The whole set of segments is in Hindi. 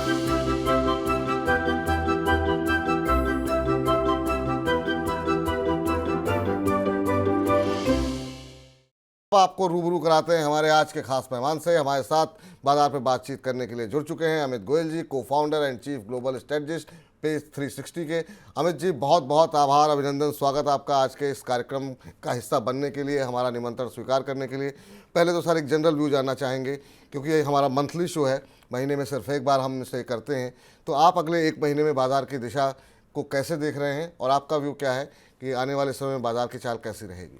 आपको रूबरू कराते हैं हमारे आज के खास मेहमान से। हमारे साथ बाजार पर बातचीत करने के लिए जुड़ चुके हैं अमित गोयल जी, को founder and chief global strategist page 360 के। अमित जी, बहुत बहुत आभार, अभिनंदन, स्वागत आपका आज के इस कार्यक्रम का हिस्सा बनने के लिए, हमारा निमंत्रण स्वीकार करने के लिए। पहले तो सर एक जनरल व्यू जानना चाहेंगे, क्योंकि ये हमारा मंथली शो है, महीने में सिर्फ एक बार हम इसे करते हैं। तो आप अगले एक महीने में बाजार की दिशा को कैसे देख रहे हैं और आपका व्यू क्या है कि आने वाले समय में बाजार की चाल कैसी रहेगी?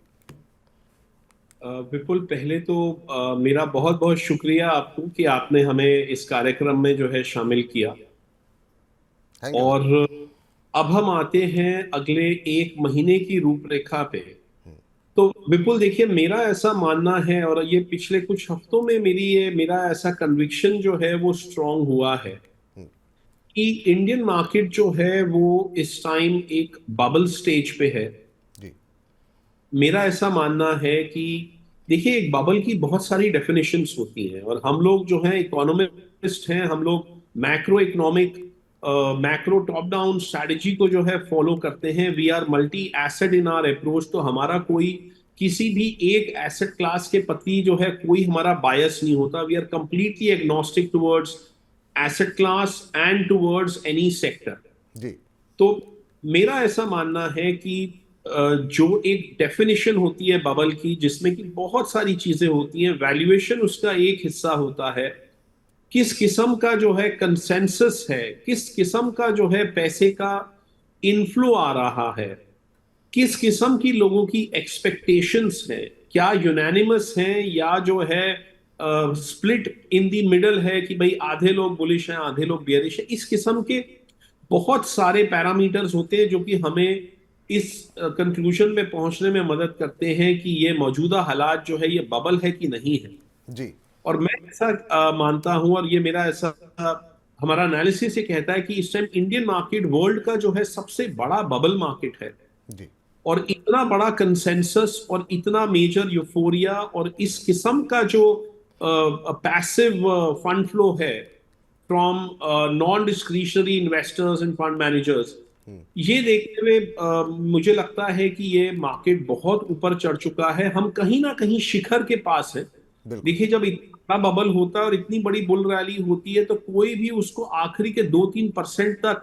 विपुल, पहले तो मेरा बहुत बहुत शुक्रिया आपको कि आपने हमें इस कार्यक्रम में जो है शामिल किया। थैंक यू और सर। अब हम आते हैं अगले एक महीने की रूपरेखा पे। तो विपुल देखिए, मेरा ऐसा मानना है और ये पिछले कुछ हफ्तों में मेरा ऐसा कन्विक्शन जो है वो स्ट्रांग हुआ है कि इंडियन मार्केट जो है वो इस टाइम एक बबल स्टेज पे है। जी मेरा ऐसा मानना है कि देखिए, एक बबल की बहुत सारी डेफिनेशंस होती हैं और हम लोग जो हैं इकोनॉमिस्ट हैं, हम लोग macro economic macro top down strategy को जो है फॉलो करते हैं। We are multi asset in our approach. तो हमारा कोई किसी भी एक एसेट क्लास के प्रति जो है कोई हमारा बायस नहीं होता। We are completely agnostic towards asset class and towards any sector. जी तो मेरा ऐसा मानना है कि जो एक डेफिनेशन होती है बबल की, जिसमें कि बहुत सारी चीजें होती हैं, वैल्यूएशन उसका एक हिस्सा होता है। किस किस्म का जो है कंसेंसस है, किस किस्म का जो है पैसे का इनफ्लो आ रहा है, किस किस्म की लोगों की एक्सपेक्टेशंस है, क्या यूनानिमस है या जो है स्प्लिट इन द मिडल है कि भाई आधे लोग बुलिश हैं आधे लोग बियरिश है। इस किस्म के बहुत सारे पैरामीटर्स होते हैं जो कि हमें इस कंक्लूजन में पहुंचने में मदद करते हैं कि ये मौजूदा हालात जो है ये बबल है कि नहीं है। जी और मैं ऐसा मानता हूं और ये मेरा ऐसा हमारा एनालिसिस ये कहता है कि इस टाइम इंडियन मार्केट वर्ल्ड का जो है सबसे बड़ा बबल मार्केट है। जी और इतना बड़ा कंसेंसस और इतना मेजर यूफोरिया और इस किस्म का जो पैसिव फंड फ्लो है from non discretionary investors end fund managers, ये देखते हुए मुझे लगता है कि ये मार्केट बहुत ऊपर चढ़ चुका है। हम कहीं ना कहीं शिखर के पास है। बिल्कुल देखिए, जब इतना बड़ा बबल होता है और इतनी बड़ी बुल रैली होती है तो कोई भी उसको आखिरी के 2-3% तक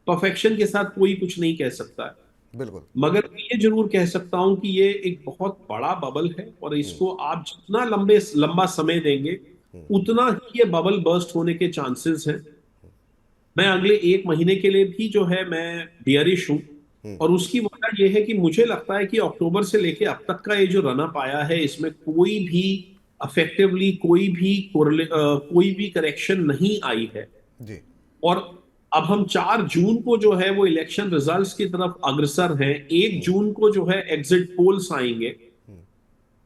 परफेक्शन के साथ कोई कुछ नहीं कह सकता है। बिल्कुल। मगर मैं ये जरूर कह सकता हूं कि ये एक बहुत बड़ा बबल है और इसको आप जितना लंबा समय देंगे उतना ही ये बबल बर्स्ट होने के चांसेस हैं। मैं अगले एक महीने के लिए भी जो है मैं बियरिश हूं। और उसकी वजह यह है कि मुझे लगता है कि अक्टूबर से लेके अब तक का ये जो रन अप आया है इसमें कोई भी अफेक्टिवली कोई भी करेक्शन नहीं आई है। जी और अब हम 4 जून को जो है वो इलेक्शन रिजल्ट्स की तरफ अग्रसर हैं। 1 जून को जो है एग्जिट पोल्स आएंगे।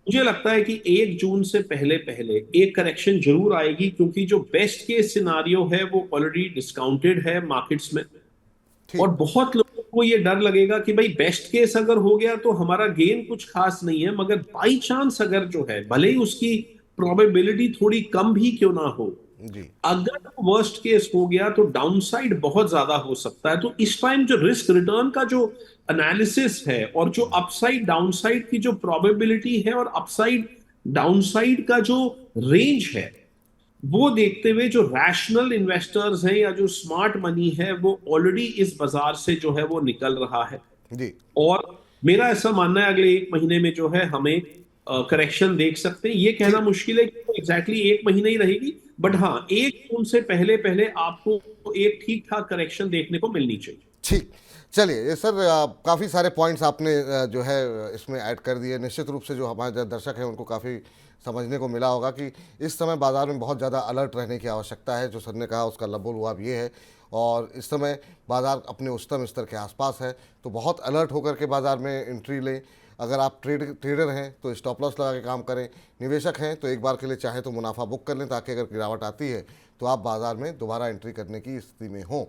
मुझे लगता है कि 1 जून से पहले पहले एक करेक्शन जरूर आएगी, क्योंकि जो बेस्ट केस सिनारियो है वो ऑलरेडी डिस्काउंटेड है मार्केट्स में। और ठीक। बहुत लोगों को ये डर लगेगा कि भाई बेस्ट केस अगर हो गया तो हमारा गेन कुछ खास नहीं है, मगर बाई चांस अगर जो है भले ही उसकी प्रोबेबिलिटी थोड़ी कम भी क्यों ना हो, जी अगर वर्स्ट केस हो गया तो डाउनसाइड बहुत ज्यादा हो सकता है। तो इस टाइम जो रिस्क रिटर्न का जो एनालिसिस है और जो अपसाइड डाउनसाइड की जो प्रोबेबिलिटी है और अपसाइड डाउनसाइड का जो रेंज है, वो देखते हुए जो रैशनल इन्वेस्टर्स हैं या जो स्मार्ट मनी है वो ऑलरेडी इस बाजार से जो है वो निकल रहा है। जी और मेरा ऐसा मानना है अगले एक महीने में जो है हमें करेक्शन देख सकते हैं। ये कहना ठीक। मुश्किल है कि वो एग्जैक्टली एक महीने ही रहेगी, बट हाँ, 1 जून से पहले पहले आपको एक ठीक ठाक करेक्शन देखने को मिलनी चाहिए। ठीक। चलिए ये सर, काफ़ी सारे पॉइंट्स आपने जो है इसमें ऐड कर दिए। निश्चित रूप से जो हमारे जो दर्शक हैं उनको काफ़ी समझने को मिला होगा कि इस समय बाज़ार में बहुत ज़्यादा अलर्ट रहने की आवश्यकता है। जो सर ने कहा उसका लबोलुआब ये है। और इस समय बाज़ार अपने उच्चतम स्तर के आसपास है, तो बहुत अलर्ट होकर के बाज़ार में एंट्री लें। अगर आप ट्रेडर हैं तो स्टॉप लॉस लगा के काम करें। निवेशक हैं तो एक बार के लिए चाहे तो मुनाफा बुक कर लें, ताकि अगर गिरावट आती है तो आप बाज़ार में दोबारा एंट्री करने की स्थिति में हों।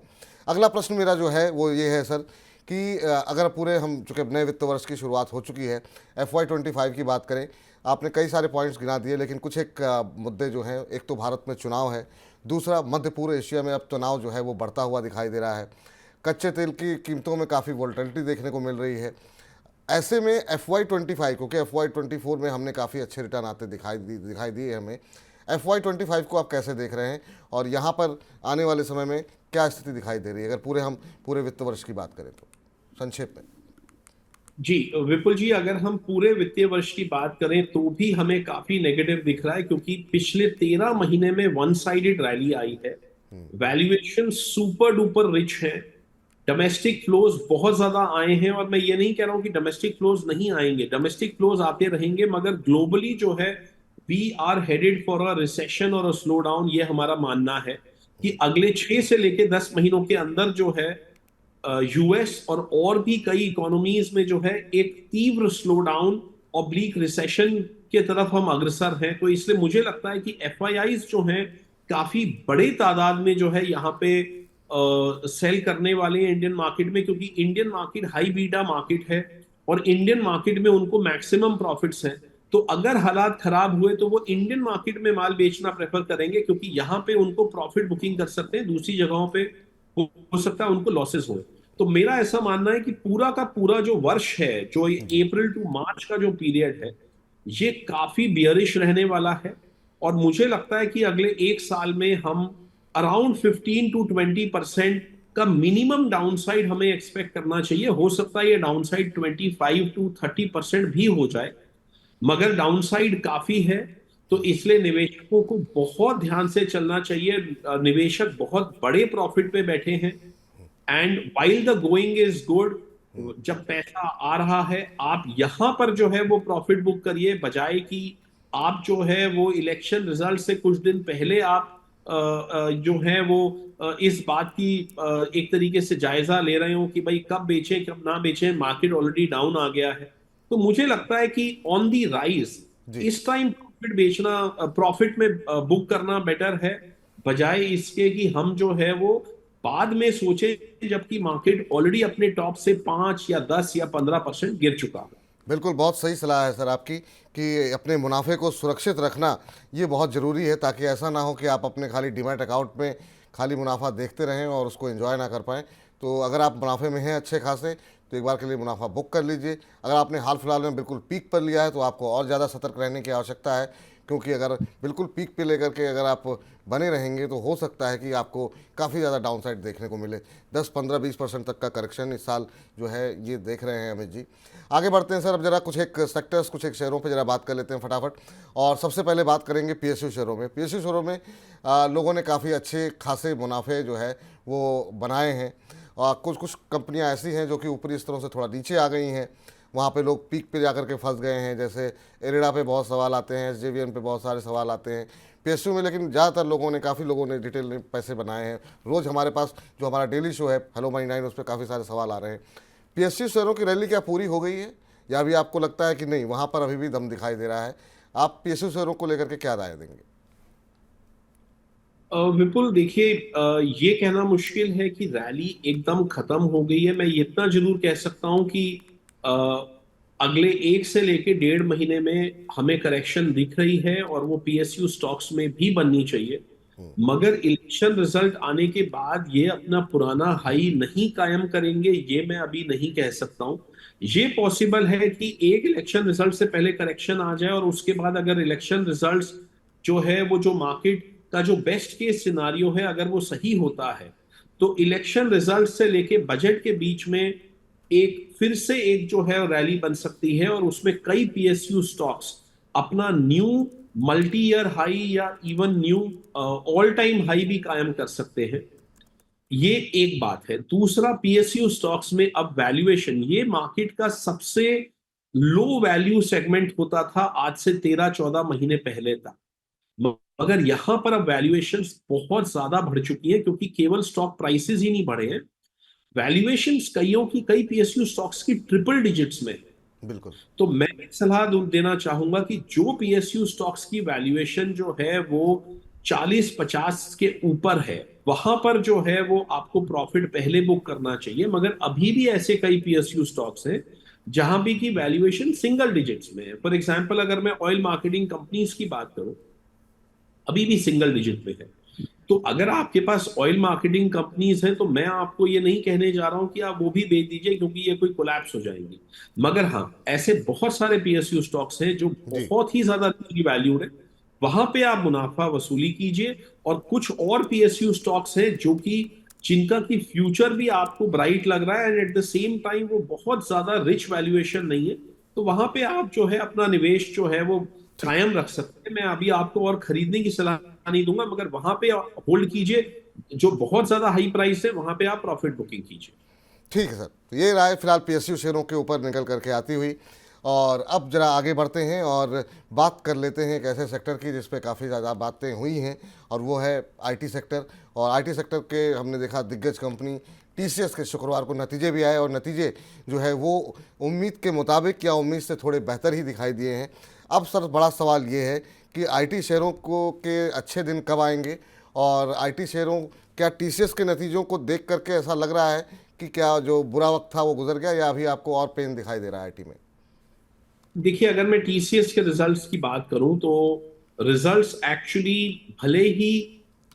अगला प्रश्न मेरा जो है वो ये है सर कि अगर पूरे हम चूँकि नए वित्त वर्ष की शुरुआत हो चुकी है, FY25 की बात करें, आपने कई सारे पॉइंट्स गिना दिए, लेकिन कुछ एक मुद्दे जो हैं, एक तो भारत में चुनाव है, दूसरा, मध्य पूर्व एशिया में अब तनाव जो है वो बढ़ता हुआ दिखाई दे रहा है। कच्चे तेल की कीमतों में काफ़ी वोलेटिलिटी देखने को मिल रही है। ऐसे में FY25, क्योंकि FY24 में हमने काफ़ी अच्छे रिटर्न आते दिखाई दिए हमें, FY25 को आप कैसे देख रहे हैं और यहाँ पर आने वाले समय में क्या स्थिति दिखाई दे रही है, अगर हम पूरे वित्त वर्ष की बात करें तो संक्षेप में? जी विपुल जी, अगर हम पूरे वित्तीय वर्ष की बात करें तो भी हमें काफी नेगेटिव दिख रहा है, क्योंकि पिछले 13 महीने में वन साइडेड रैली आई है। वैल्यूएशन सुपर डुपर रिच है। डोमेस्टिक फ्लोज बहुत ज्यादा आए हैं, और मैं ये नहीं कह रहा हूं कि डोमेस्टिक फ्लोज नहीं आएंगे, डोमेस्टिक फ्लोज आते रहेंगे, मगर ग्लोबली जो है we are headed for a recession और अ स्लो डाउन। ये हमारा मानना है कि अगले 6 से लेके 10 महीनों के अंदर जो है यूएस और भी कई इकोनॉमीज में जो है एक तीव्र स्लो डाउन, ऑब्लिक रिसेशन के तरफ हम अग्रसर हैं। तो इसलिए मुझे लगता है कि एफआईआईज जो हैं काफी बड़े तादाद में जो है यहाँ पे सेल करने वाले हैं इंडियन मार्केट में, क्योंकि Indian market high beta market है और इंडियन मार्केट में उनको मैक्सिमम प्रॉफिट्स हैं। तो अगर हालात खराब हुए तो वो इंडियन मार्केट में माल बेचना प्रेफर करेंगे, क्योंकि यहाँ पे उनको प्रॉफिट बुकिंग कर सकते हैं, दूसरी जगहों पे हो सकता है उनको लॉसेस हो। तो मेरा ऐसा मानना है कि पूरा का पूरा जो वर्ष है, जो अप्रैल टू मार्च का जो पीरियड है, ये काफी बियरिश रहने वाला है। और मुझे लगता है कि अगले एक साल में हम अराउंड 15 to 20% का मिनिमम डाउनसाइड हमें एक्सपेक्ट करना चाहिए। हो सकता है ये डाउनसाइड 25 to 30% भी हो जाए, मगर डाउनसाइड काफी है। तो इसलिए निवेशकों को बहुत ध्यान से चलना चाहिए। निवेशक बहुत बड़े प्रॉफिट पे बैठे हैं, and while the going is good, जब पैसा आ रहा है आप यहां पर जो है वो प्रॉफिट बुक करिए, बजाय कि आप जो है वो इलेक्शन रिजल्ट से कुछ दिन पहले आप जो है वो इस बात की एक तरीके से जायजा ले रहे हो कि भाई कब बेचें कब ना बेचें, मार्केट ऑलरेडी डाउन आ गया है। तो मुझे लगता है कि ऑन दी राइज जी, इस टाइम प्रॉफिट बेचना, प्रॉफिट में बुक करना बेटर है, बजाय इसके कि हम जो है वो बाद में सोचे, जबकि मार्केट ऑलरेडी अपने टॉप से 5 या 10 या 15% गिर चुका है। बिल्कुल, बहुत सही सलाह है सर आपकी कि अपने मुनाफे को सुरक्षित रखना ये बहुत ज़रूरी है, ताकि ऐसा ना हो कि आप अपने खाली डीमैट अकाउंट में खाली मुनाफा देखते रहें और उसको एंजॉय ना कर पाएँ। तो अगर आप मुनाफे में हैं अच्छे खासे, तो एक बार के लिए मुनाफा बुक कर लीजिए। अगर आपने हाल फिलहाल में बिल्कुल पीक पर लिया है तो आपको और ज़्यादा सतर्क रहने की आवश्यकता है, क्योंकि अगर बिल्कुल पीक पे लेकर के अगर आप बने रहेंगे तो हो सकता है कि आपको काफ़ी ज़्यादा डाउनसाइड देखने को मिले। 10, 15, 20% तक का करेक्शन इस साल जो है ये देख रहे हैं अमित जी। आगे बढ़ते हैं सर, अब जरा कुछ एक सेक्टर्स, कुछ एक शेयरों पे जरा बात कर लेते हैं फटाफट। और सबसे पहले बात करेंगे पीएसयू शेयरों में। पीएसयू शेयरों में लोगों ने काफ़ी अच्छे खासे मुनाफे जो है वो बनाए हैं, और कुछ कुछ कंपनियां ऐसी हैं जो कि ऊपरी स्तरों से थोड़ा नीचे आ गई हैं, वहाँ पे लोग पीक पे जाकर के फंस गए हैं। जैसे एरिडा पे बहुत सवाल आते हैं, एसजेवीएन पे बहुत सारे सवाल आते हैं, पीएसयू में लेकिन ज़्यादातर लोगों ने, काफ़ी लोगों ने डिटेल में पैसे बनाए हैं। रोज़ हमारे पास जो हमारा डेली शो है हेलो मनी 9, उस पर काफ़ी सारे सवाल आ रहे हैं। पीएसयू शेयरों की रैली क्या पूरी हो गई है, या अभी आपको लगता है कि नहीं, वहाँ पर अभी भी दम दिखाई दे रहा है? आप पीएसयू शेयरों को लेकर के क्या राय देंगे? विपुल देखिए, ये कहना मुश्किल है कि रैली एकदम खत्म हो गई है। मैं इतना जरूर कह सकता हूं कि अ, अगले 1 से लेके 1.5 महीने में हमें करेक्शन दिख रही है, और वो पीएसयू स्टॉक्स में भी बननी चाहिए। मगर इलेक्शन रिजल्ट आने के बाद ये अपना पुराना हाई नहीं कायम करेंगे, ये मैं अभी नहीं कह सकता हूं। ये पॉसिबल है कि एक इलेक्शन रिजल्ट से पहले करेक्शन आ जाए, और उसके बाद अगर इलेक्शन रिजल्ट्स जो है वो, जो मार्केट का जो बेस्ट केस सिनारियो है, अगर वो सही होता है, तो इलेक्शन रिजल्ट से लेके बजट के बीच में एक फिर से एक जो है रैली बन सकती है, और उसमें कई पीएसयू स्टॉक्स अपना न्यू मल्टी ईयर हाई या even knew all time high भी कायम कर सकते हैं। ये एक बात है। दूसरा, पीएसयू स्टॉक्स में अब वैल्यूएशन, ये मार्केट का सबसे लो वैल्यू सेगमेंट होता था आज से 13-14 महीने पहले तक, मगर यहां पर अब वैल्यूएशंस बहुत ज्यादा बढ़ चुकी है, क्योंकि केवल स्टॉक प्राइसेस ही नहीं बढ़े हैं, वैल्यूएशंस कईयों की, कई पीएसयू स्टॉक्स की ट्रिपल डिजिट्स में। बिल्कुल। तो मैं एक सलाह देना चाहूंगा कि जो पीएसयू स्टॉक्स की वैल्यूएशन जो है वो 40-50 के ऊपर है, वहां पर जो है वो आपको प्रॉफिट पहले बुक करना चाहिए। मगर अभी भी ऐसे कई पीएसयू स्टॉक्स हैं जहां भी की वैल्यूएशन सिंगल डिजिट्स में है। फॉर एग्जांपल, अगर मैं ऑयल मार्केटिंग कंपनीज की बात करूं, अभी भी सिंगल डिजिट में है। तो अगर आपके पास ऑयल मार्केटिंग कंपनीज हैं तो मैं आपको ये नहीं कहने जा रहा हूं कि आप वो भी बेच दीजिए, क्योंकि ये कोई कोलैप्स हो जाएंगी। मगर हाँ, ऐसे बहुत सारे पीएसयू स्टॉक्स हैं जो जी। बहुत ही ज्यादा वैल्यूड है, वहां पे आप मुनाफा वसूली कीजिए। और कुछ और पीएसयू स्टॉक्स हैं जो कि जिनका की फ्यूचर भी आपको ब्राइट लग रहा है, and at the same time वो बहुत ज्यादा रिच वैल्यूएशन नहीं है, तो वहां पे आप जो है अपना निवेश जो है वो ठीक। कायम रख सकते हैं। मैं अभी आपको और खरीदने की सलाह नहीं दूंगा, मगर वहां पे होल्ड कीजिए। जो बहुत ज्यादा हाई प्राइस है वहां पे आप प्रॉफिट बुकिंग कीजिए। ठीक है सर, तो ये राय फिलहाल पीएसयू शेयरों के ऊपर निकल करके आती हुई। और अब जरा आगे बढ़ते हैं और बात कर लेते हैं एक ऐसे सेक्टर की जिस पे काफ़ी ज़्यादा बातें हुई हैं, और वो है आईटी सेक्टर। और आईटी सेक्टर के हमने देखा दिग्गज कंपनी टीसीएस के शुक्रवार को नतीजे भी आए, और नतीजे जो है वो उम्मीद के मुताबिक या उम्मीद से थोड़े बेहतर ही दिखाई दिए हैं। अब सर बड़ा सवाल ये है कि आईटी शेयरों को के अच्छे दिन कब आएंगे, और आईटी शेयरों, क्या टीसीएस के नतीजों को देख करके ऐसा लग रहा है कि क्या जो बुरा वक्त था वो गुजर गया, या अभी आपको और पेन दिखाई दे रहा है आईटी में? देखिए, अगर मैं टीसीएस के रिजल्ट्स की बात करूं तो रिजल्ट्स एक्चुअली भले ही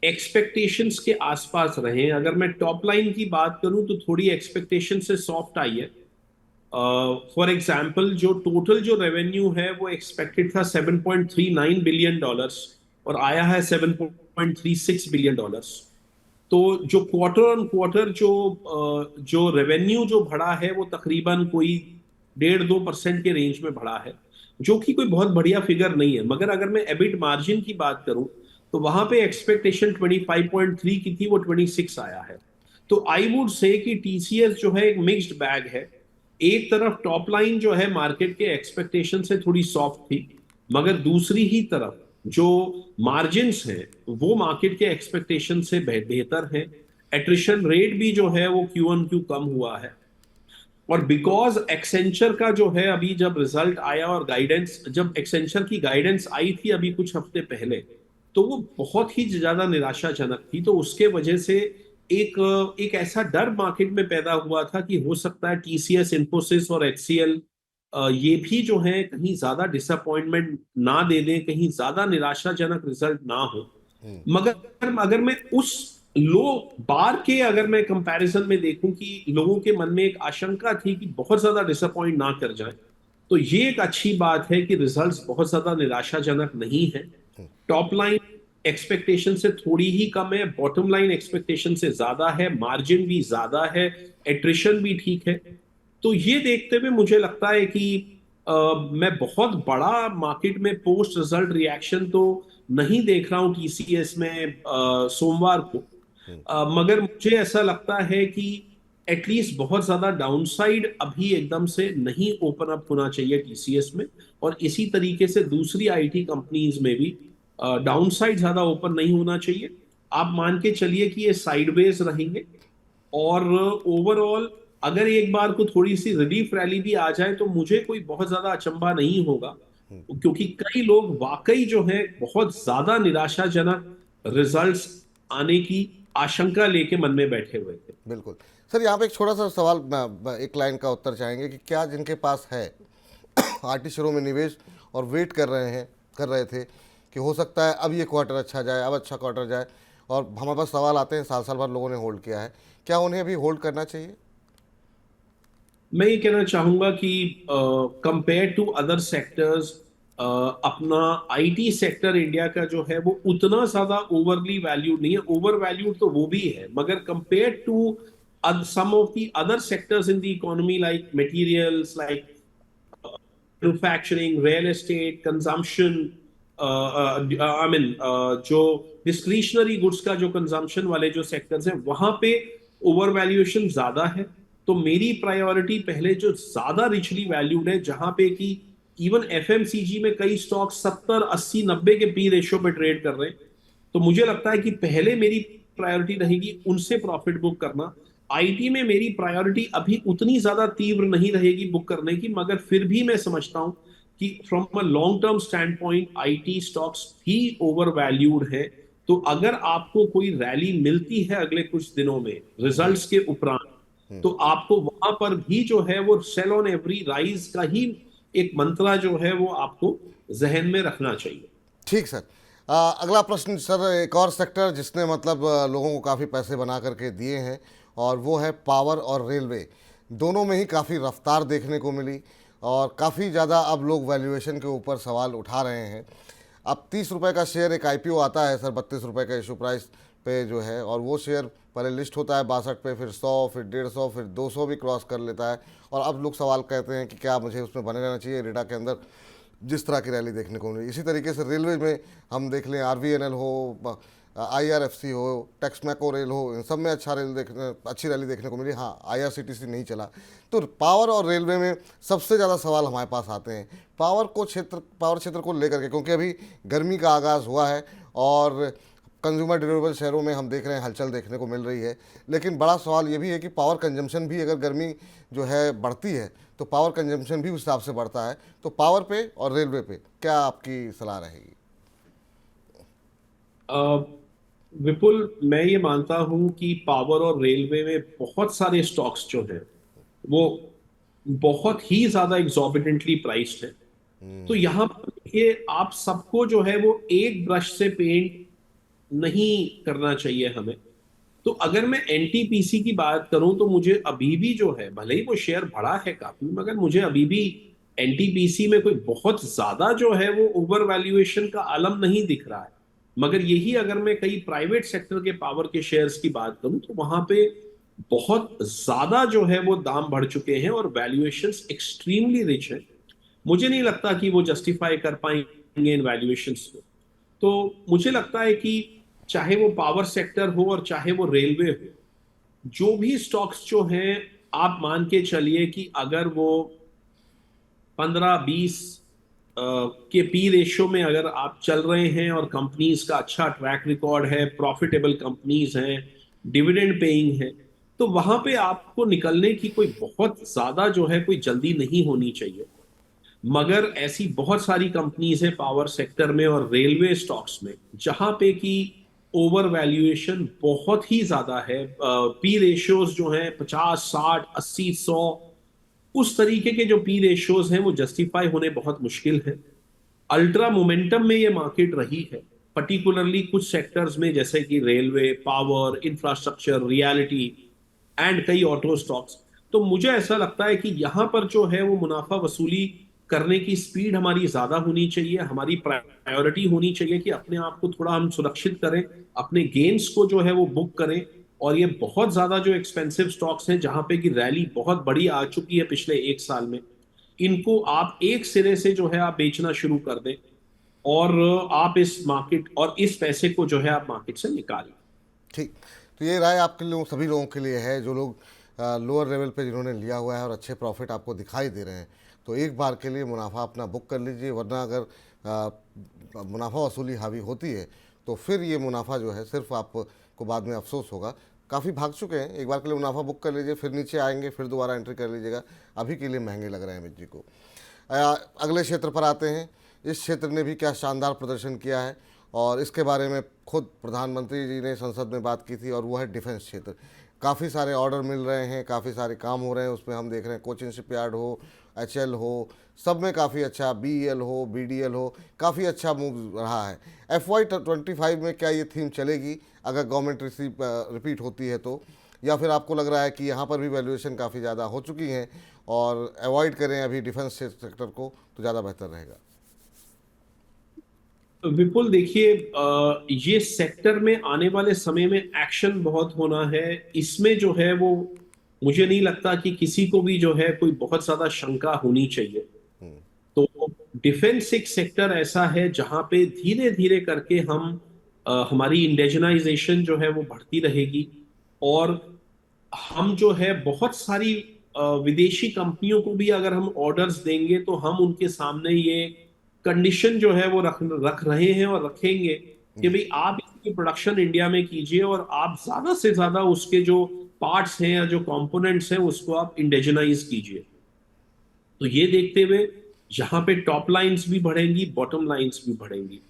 एक्सपेक्टेशंस के आसपास रहे। अगर मैं टॉप लाइन की बात करूं तो थोड़ी एक्सपेक्टेशन से सॉफ्ट आई है। फॉर एग्जाम्पल, जो टोटल जो रेवेन्यू है वो एक्सपेक्टेड था 7.39 बिलियन डॉलर्स, और आया है 7.36 बिलियन डॉलर्स। तो जो क्वार्टर ऑन क्वार्टर जो रेवेन्यू जो बढ़ा है वो तकरीबन कोई 1.5-2% के रेंज में बढ़ा है, जो कि कोई बहुत बढ़िया फिगर नहीं है। मगर अगर मैं एबिट मार्जिन की बात करूं तो वहां पे एक्सपेक्टेशन 25.3 की थी, वो 26 आया है। तो आई वुड से कि टीसीएस जो है एक मिक्स्ड बैग है। एक तरफ टॉप लाइन जो है मार्केट के एक्सपेक्टेशन से थोड़ी सॉफ्ट थी, मगर दूसरी ही तरफ जो मार्जिन्स हैं वो मार्केट के एक्सपेक्टेशन से बेहतर है। एट्रिशन रेट भी जो है वो क्यू ऑन क्यू कम हुआ है। और बिकॉज एक्सेंचर का जो है अभी जब रिजल्ट आया और गाइडेंस, जब एक्सेंचर की गाइडेंस आई थी अभी कुछ हफ्ते पहले, तो वो बहुत ही ज्यादा निराशाजनक थी। तो उसके वजह से एक एक ऐसा डर मार्केट में पैदा हुआ था कि हो सकता है टीसीएस, इन्फोसिस और एचसीएल ये भी जो है कहीं ज्यादा डिसअपॉइंटमेंट ना दे दें, कहीं ज्यादा निराशाजनक रिजल्ट ना हो। मगर अगर मैं उस लो बार के अगर मैं कंपैरिजन में देखूं कि लोगों के मन में एक आशंका थी कि बहुत ज्यादा डिसअपॉइंट ना कर जाए, तो ये एक अच्छी बात है कि रिजल्ट्स बहुत ज्यादा निराशाजनक नहीं है। टॉप लाइन एक्सपेक्टेशन से थोड़ी ही कम है, बॉटम लाइन एक्सपेक्टेशन से ज्यादा है, मार्जिन भी ज्यादा है, एट्रिशन भी ठीक है। तो ये देखते हुए मुझे लगता है कि मैं बहुत बड़ा मार्केट में पोस्ट रिजल्ट रिएक्शन तो नहीं देख रहा हूं टीसीएस में सोमवार को। मगर मुझे ऐसा लगता है कि एटलीस्ट बहुत ज्यादा डाउनसाइड अभी एकदम से नहीं ओपन अप होना चाहिए टीसीएस में। और इसी तरीके से दूसरी आईटी कंपनीज में भी डाउनसाइड ज्यादा ओपन नहीं होना चाहिए। आप मान के चलिए कि ये साइडवेज रहेंगे। और ओवरऑल अगर एक बार को थोड़ी सी रिलीफ रैली भी आ जाए तो मुझे कोई बहुत ज्यादा अचंभा नहीं होगा, क्योंकि कई लोग वाकई जो है बहुत ज्यादा निराशाजनक रिजल्ट्स आने की आशंका लेके मन में बैठे हुए थे। बिल्कुल। सर यहाँ पे एक छोटा सा सवाल, एक लाइन का उत्तर चाहेंगे कि क्या जिनके पास है आरटी शेयरों में निवेश और वेट कर रहे थे कि हो सकता है अब ये क्वार्टर अच्छा जाए, अब अच्छा क्वार्टर जाए, और हमारे पास सवाल आते हैं साल साल भर लोगों ने होल्ड किया है, क्या उन्हें भी होल्ड करना चाहिए? मैं ये कहना चाहूंगा कि कंपेयर टू अदर सेक्टर्स, अपना आईटी सेक्टर इंडिया का जो है वो उतना ज्यादा ओवरली वैल्यूड नहीं है। ओवर वैल्यूड तो वो भी है, मगर compare to some of the other sectors in the economy like materials, like manufacturing, real estate, consumption, I mean, जो डिस्क्रिशनरी गुड्स का जो कंजम्पशन वाले जो सेक्टर्स हैं वहां पे ओवर वैल्यूएशन ज्यादा है। तो मेरी प्रायोरिटी पहले जो ज्यादा रिचली वैल्यूड है, जहां पे कि इवन एफएमसीजी में कई स्टॉक 70, 80, 90 के पी रेशियो पे ट्रेड कर रहे हैं, तो मुझे लगता है कि पहले मेरी प्रायोरिटी रहेगी उनसे प्रॉफिट बुक करना। आईटी में मेरी प्रायोरिटी अभी उतनी ज्यादा तीव्र नहीं रहेगी बुक करने की, मगर फिर भी मैं समझता हूं कि from a long term stand point IT stocks भी ओवर वैल्यूड है। तो अगर आपको कोई रैली मिलती है अगले कुछ दिनों में रिजल्ट्स के उपरांत, तो आपको वहां पर भी जो है वो सेल ऑन एवरी राइज का ही एक मंत्रा जो है वो आपको जहन में रखना चाहिए। ठीक सर। अगला प्रश्न सर, एक और सेक्टर जिसने मतलब लोगों को काफ़ी पैसे बना करके दिए हैं, और वो है पावर और रेलवे। दोनों में ही काफ़ी रफ्तार देखने को मिली, और काफ़ी ज़्यादा अब लोग वैल्यूएशन के ऊपर सवाल उठा रहे हैं। अब 30 रुपये का शेयर एक आईपीओ आता है सर, 32 रुपये का इशू प्राइस पे जो है, और वो शेयर पहले लिस्ट होता है 62 पे, फिर 100, फिर 150, फिर 200 भी क्रॉस कर लेता है। और अब लोग सवाल कहते हैं कि क्या मुझे उसमें बने रहना चाहिए, इरेडा के अंदर जिस तरह की रैली देखने को मिली। इसी तरीके से रेलवे में हम देख लें, आरवीएनएल हो, आईआरएफसी हो, टेक्समैको रेल हो, इन सब में अच्छी रैली देखने को मिली। हाँ, आईआरसीटीसी नहीं चला। तो पावर और रेलवे में सबसे ज़्यादा सवाल हमारे पास आते हैं पावर क्षेत्र को लेकर के, क्योंकि अभी गर्मी का आगाज़ हुआ है और कंज्यूमर ड्यूरेबल शहरों में हम देख रहे हैं हलचल देखने को मिल रही है। लेकिन बड़ा सवाल ये भी है कि पावर कंजम्पशन भी, अगर गर्मी जो है बढ़ती है तो पावर कंजम्पशन भी उस हिसाब से बढ़ता है। तो पावर पे और रेलवे पे क्या आपकी सलाह रहेगी? विपुल, मैं ये मानता हूं कि पावर और रेलवे में बहुत सारे स्टॉक्स जो हैं वो बहुत ही ज्यादा एग्जॉर्बिटेंटली प्राइस्ड है। तो यहां पर देखिए, आप सबको जो है वो एक ब्रश से पेंट नहीं करना चाहिए हमें। तो अगर मैं एनटीपीसी की बात करूं तो मुझे अभी भी जो है, भले ही वो शेयर बढ़ा है काफी, मगर मुझे अभी भी एनटीपीसी में कोई बहुत ज्यादा जो है वो ओवर वैल्यूएशन का आलम नहीं दिख रहा है। मगर यही अगर मैं कई प्राइवेट सेक्टर के पावर के शेयर्स की बात करूं तो वहां पे बहुत ज्यादा जो है वो दाम बढ़ चुके हैं और वैल्यूएशंस एक्सट्रीमली रिच है। मुझे नहीं लगता कि वो जस्टिफाई कर पाएंगे इन वैल्यूएशंस को। तो मुझे लगता है कि चाहे वो पावर सेक्टर हो और चाहे वो रेलवे हो, जो भी स्टॉक्स जो हैं, आप मान के चलिए कि अगर वो 15-20 के पी रेशियो में अगर आप चल रहे हैं और कंपनीज का अच्छा ट्रैक रिकॉर्ड है, प्रॉफिटेबल कंपनीज हैं, डिविडेंड पेइंग है, तो वहां पे आपको निकलने की कोई बहुत ज्यादा जो है कोई जल्दी नहीं होनी चाहिए। मगर ऐसी बहुत सारी कंपनीज है पावर सेक्टर में और रेलवे स्टॉक्स में जहां पे कि ओवर वैल्यूएशन बहुत ही ज्यादा है। पी रेशियोज जो हैं 50, 60, 80, 100, उस तरीके के जो पी रेशियोज हैं वो जस्टिफाई होने बहुत मुश्किल है। अल्ट्रा मोमेंटम में ये मार्केट रही है, पर्टिकुलरली कुछ सेक्टर्स में जैसे कि railway, power, infrastructure, reality and कई ऑटो स्टॉक्स। तो मुझे ऐसा लगता है कि यहां पर जो है वो मुनाफा वसूली करने की स्पीड हमारी ज्यादा होनी चाहिए, हमारी प्रायोरिटी होनी चाहिए कि अपने आप को थोड़ा हम सुरक्षित करें, अपने गेन्स को जो है वो बुक करें। और ये बहुत ज्यादा जो एक्सपेंसिव स्टॉक्स हैं जहां पे कि रैली बहुत बड़ी आ चुकी है पिछले एक साल में, इनको आप एक सिरे से जो है आप बेचना शुरू कर दें और आप इस मार्केट और इस पैसे को जो है आप मार्केट से निकालें। ठीक। तो ये राय आपके लोग, सभी लोगों के लिए है जो लोग लोअर लेवल पे जिन्होंने लिया हुआ है और अच्छे प्रॉफिट आपको दिखाई दे रहे हैं। तो एक बार के लिए मुनाफा अपना बुक कर लीजिए, वरना अगर मुनाफा वसूली हावी होती है तो फिर ये मुनाफा जो है सिर्फ आपको बाद में अफसोस होगा। काफ़ी भाग चुके हैं, एक बार के लिए मुनाफा बुक कर लीजिए, फिर नीचे आएंगे, फिर दोबारा एंट्री कर लीजिएगा। अभी के लिए महंगे लग रहे हैं अमित जी को। अगले क्षेत्र पर आते हैं। इस क्षेत्र ने भी क्या शानदार प्रदर्शन किया है, और इसके बारे में खुद प्रधानमंत्री जी ने संसद में बात की थी, और वो है डिफेंस क्षेत्र। काफ़ी सारे ऑर्डर मिल रहे हैं, काफ़ी सारे काम हो रहे हैं उसमें। हम देख रहे हैं कोचिन शिपयार्ड हो, एचएल हो, सब में काफ़ी अच्छा, बीईएल हो, बीडीएल हो, काफ़ी अच्छा मूव रहा है। FY25 में क्या ये थीम चलेगी अगर गवर्नमेंट रिपीट होती है तो, या फिर आपको लग रहा है कि यहाँ पर भी वैल्यूएशन काफ़ी ज़्यादा हो चुकी हैं और अवॉइड करें अभी डिफेंस सेक्टर को तो ज़्यादा बेहतर रहेगा? विपुल देखिए, ये सेक्टर में आने वाले समय में एक्शन बहुत होना है। इसमें जो है वो मुझे नहीं लगता कि किसी को भी जो है कोई बहुत ज्यादा शंका होनी चाहिए। तो डिफेंस एक सेक्टर ऐसा है जहां पे धीरे धीरे करके हमारी इंडिजनाइजेशन जो है वो बढ़ती रहेगी और हम जो है बहुत सारी विदेशी कंपनियों को भी अगर हम ऑर्डर्स देंगे तो हम उनके सामने ये कंडीशन जो है वो रख रहे हैं और रखेंगे कि भाई आप इसकी प्रोडक्शन इंडिया में कीजिए और आप ज्यादा से ज्यादा उसके जो पार्ट्स हैं या जो कंपोनेंट्स हैं उसको आप इंडिजनाइज कीजिए। तो ये देखते हुए यहाँ पे टॉप लाइंस भी बढ़ेंगी, बॉटम लाइंस भी बढ़ेंगी।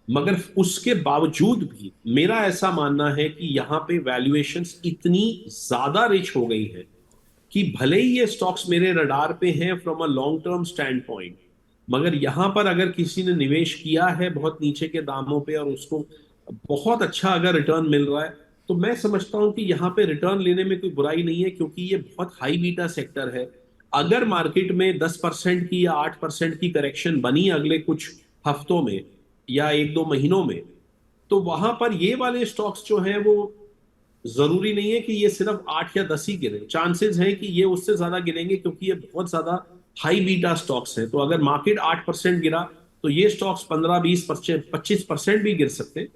मगर उसके बावजूद भी मेरा ऐसा मानना है कि यहाँ पे वैल्यूएशंस इतनी ज्यादा रिच हो गई है कि भले ही ये स्टॉक्स मेरे रडार पे हैं from a long term stand point, मगर यहाँ पर अगर किसी ने निवेश किया है बहुत नीचे के दामों पे और उसको बहुत अच्छा अगर रिटर्न मिल रहा है, तो मैं समझता हूं कि यहाँ पे रिटर्न लेने में कोई बुराई नहीं है, क्योंकि ये बहुत हाई बीटा सेक्टर है। अगर मार्केट में 10% की या 8% की करेक्शन बनी अगले कुछ हफ्तों में या एक दो महीनों में, तो वहां पर ये वाले स्टॉक्स जो हैं वो जरूरी नहीं है कि ये सिर्फ 8 या 10 ही गिरे, चांसेस हैं कि ये उससे ज्यादा गिरेंगे, क्योंकि ये बहुत ज्यादा हाई बीटा स्टॉक्स हैं। तो अगर मार्केट 8% गिरा तो ये स्टॉक्स 15-20% 25% भी गिर सकते हैं।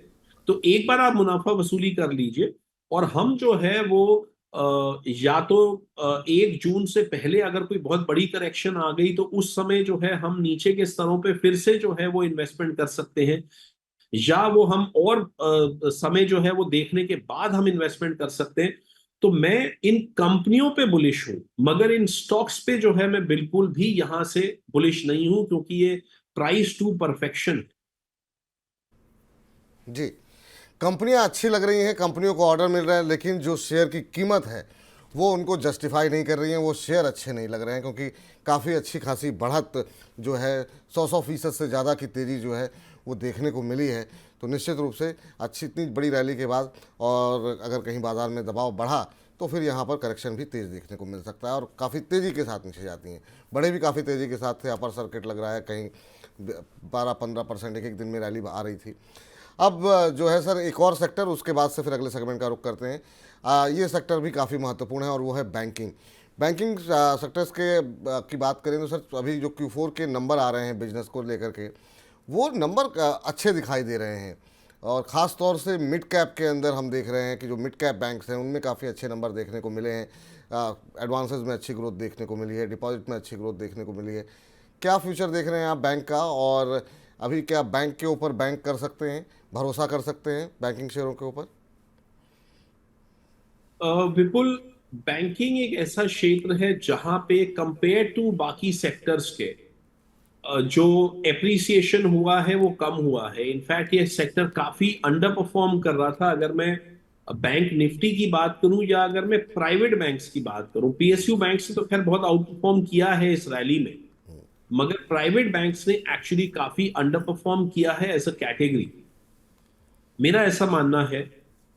तो एक बार आप मुनाफा वसूली कर लीजिए, और हम जो है वो या तो 1 जून से पहले अगर कोई बहुत बड़ी करेक्शन आ गई तो उस समय जो है हम नीचे के स्तरों पे फिर से जो है वो इन्वेस्टमेंट कर सकते हैं, या वो हम और समय जो है वो देखने के बाद हम इन्वेस्टमेंट कर सकते हैं। तो मैं इन कंपनियों पे बुलिश हूं, मगर इन स्टॉक्स पे जो है मैं बिल्कुल भी यहां से बुलिश नहीं हूं, क्योंकि ये प्राइस टू परफेक्शन। जी, कंपनियां अच्छी लग रही हैं, कंपनियों को ऑर्डर मिल रहा है, लेकिन जो शेयर की कीमत है वो उनको जस्टिफाई नहीं कर रही है, वो शेयर अच्छे नहीं लग रहे हैं, क्योंकि काफ़ी अच्छी खासी बढ़त जो है 100% से ज़्यादा की तेज़ी जो है वो देखने को मिली है। तो निश्चित रूप से अच्छी इतनी बड़ी रैली के बाद और अगर कहीं बाज़ार में दबाव बढ़ा तो फिर यहाँ पर करेक्शन भी तेज़ देखने को मिल सकता है और काफ़ी तेज़ी के साथ नीचे जाती हैं। बड़े भी काफ़ी तेज़ी के साथ थे, अपर सर्किट लग रहा है, कहीं 12-15% एक एक दिन में रैली आ रही थी। अब जो है सर एक और सेक्टर, उसके बाद से फिर अगले सेगमेंट का रुख करते हैं। ये सेक्टर भी काफ़ी महत्वपूर्ण है और वो है बैंकिंग। बैंकिंग सेक्टर्स के की बात करें तो सर अभी जो Q4 के नंबर आ रहे हैं बिजनेस को लेकर के, वो नंबर अच्छे दिखाई दे रहे हैं और ख़ास तौर से मिड कैप के अंदर हम देख रहे हैं कि जो मिड कैप बैंक्स हैं उनमें काफ़ी अच्छे नंबर देखने को मिले हैं। एडवांसेस में अच्छी ग्रोथ देखने को मिली है, डिपॉजिट में अच्छी ग्रोथ देखने को मिली है। क्या फ्यूचर देख रहे हैं आप बैंक का, और अभी क्या बैंक के ऊपर बैंक कर सकते हैं, भरोसा कर सकते हैं बैंकिंग शेयरों के ऊपर? विपुल, बैंकिंग एक ऐसा क्षेत्र है जहां पे कंपेयर टू बाकी सेक्टर्स के जो एप्रिसिएशन हुआ है वो कम हुआ है। इनफैक्ट ये सेक्टर काफी अंडर परफॉर्म कर रहा था। अगर मैं बैंक निफ्टी की बात करूं या अगर मैं प्राइवेट बैंक्स की बात करूं, पीएसयू बैंक्स ने तो खैर बहुत आउट परफॉर्म किया है इस रैली में, मगर प्राइवेट बैंक्स ने एक्चुअली काफी अंडर परफॉर्म किया है एज अ कैटेगरी। मेरा ऐसा मानना है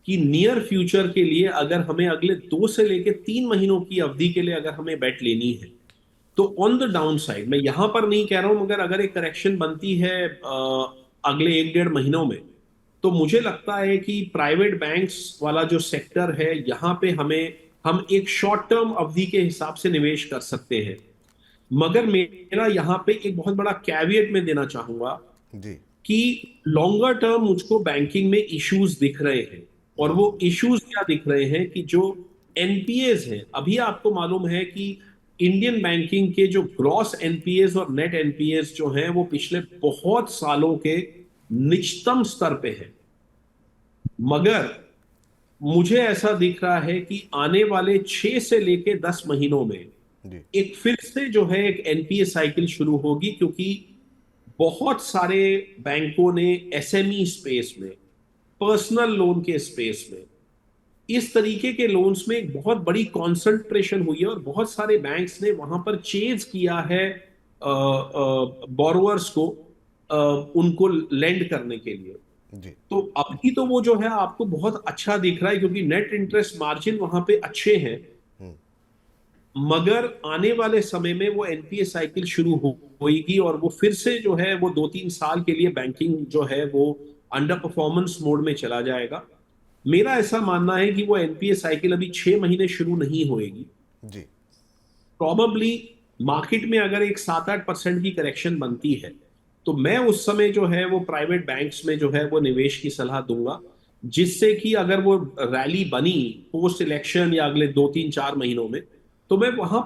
कि नियर फ्यूचर के लिए अगर हमें अगले 2 से लेकर 3 महीनों की अवधि के लिए अगर हमें बेट लेनी है, तो ऑन द डाउन साइड, मैं यहां पर नहीं कह रहा हूं, मगर अगर एक करेक्शन बनती है अगले 1-1.5 महीनों में, तो मुझे लगता है कि प्राइवेट बैंक्स वाला जो सेक्टर है यहां पे हम एक शॉर्ट टर्म अवधि के हिसाब से निवेश कर सकते हैं। मगर मेरा यहाँ पे एक बहुत बड़ा कैवियट में देना चाहूंगा जी। कि लॉन्गर टर्म मुझको बैंकिंग में इश्यूज दिख रहे हैं। और वो इश्यूज क्या दिख रहे हैं कि जो एनपीएस हैं, अभी आपको मालूम है कि इंडियन बैंकिंग के जो ग्रॉस एनपीएस और नेट एनपीएस जो हैं वो पिछले बहुत सालों के निचतम स्तर पे है। मगर मुझे ऐसा दिख रहा है कि आने वाले 6 से लेके 10 महीनों में जी। एक फिर से जो है एक एनपीए साइकिल शुरू होगी, क्योंकि बहुत सारे बैंकों ने एसएमई स्पेस में, पर्सनल लोन के स्पेस में, इस तरीके के लोन्स में एक बहुत बड़ी कॉन्सेंट्रेशन हुई है और बहुत सारे बैंक्स ने वहां पर चेज किया है बोरोअर्स को उनको लेंड करने के लिए। जी। तो अभी तो वो जो है आपको बहुत अच्छा दिख रहा है, क्योंकि नेट इंटरेस्ट मार्जिन वहां पे अच्छे हैं। मगर आने वाले समय में वो एनपीए साइकिल शुरू होगी और वो फिर से जो है वो 2-3 साल के लिए बैंकिंग जो है वो अंडर परफॉर्मेंस मोड में चला जाएगा। मेरा ऐसा मानना है कि वो एनपीए साइकिल अभी 6 महीने शुरू नहीं होएगी। जी। प्रॉबली मार्केट में अगर एक 7-8% की करेक्शन बनती है, तो मैं उस समय जो है वो प्राइवेट बैंक्स में जो है वो निवेश की सलाह दूंगा, जिससे कि अगर वो रैली बनी पोस्ट इलेक्शन या अगले 2-3-4 महीनों में, तो मैं वहां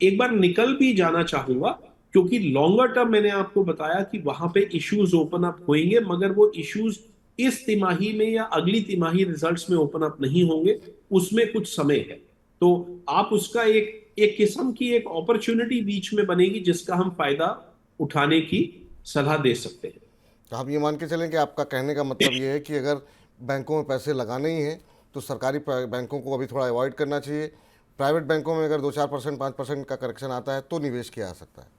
एक बार निकल भी जाना चाहूंगा। क्योंकि लॉन्गर टर्म मैंने आपको बताया कि वहां पे इश्यूज ओपन अप होंगे, मगर वो इश्यूज इस तिमाही में या अगली तिमाही रिजल्ट्स में ओपन अप नहीं होंगे, उसमें कुछ समय है। तो आप उसका एक एक किस्म की एक अपॉर्चुनिटी बीच में बनेगी जिसका हम फायदा उठाने की सलाह दे सकते हैं। तो हम ये मान के चलें कि आपका कहने का मतलब ये है कि अगर बैंकों में पैसे लगाने ही हैं तो सरकारी बैंकों को अभी थोड़ा अवॉइड करना चाहिए, प्राइवेट बैंकों में अगर 2-4%, 5% का करेक्शन आता है तो निवेश किया जा सकता है।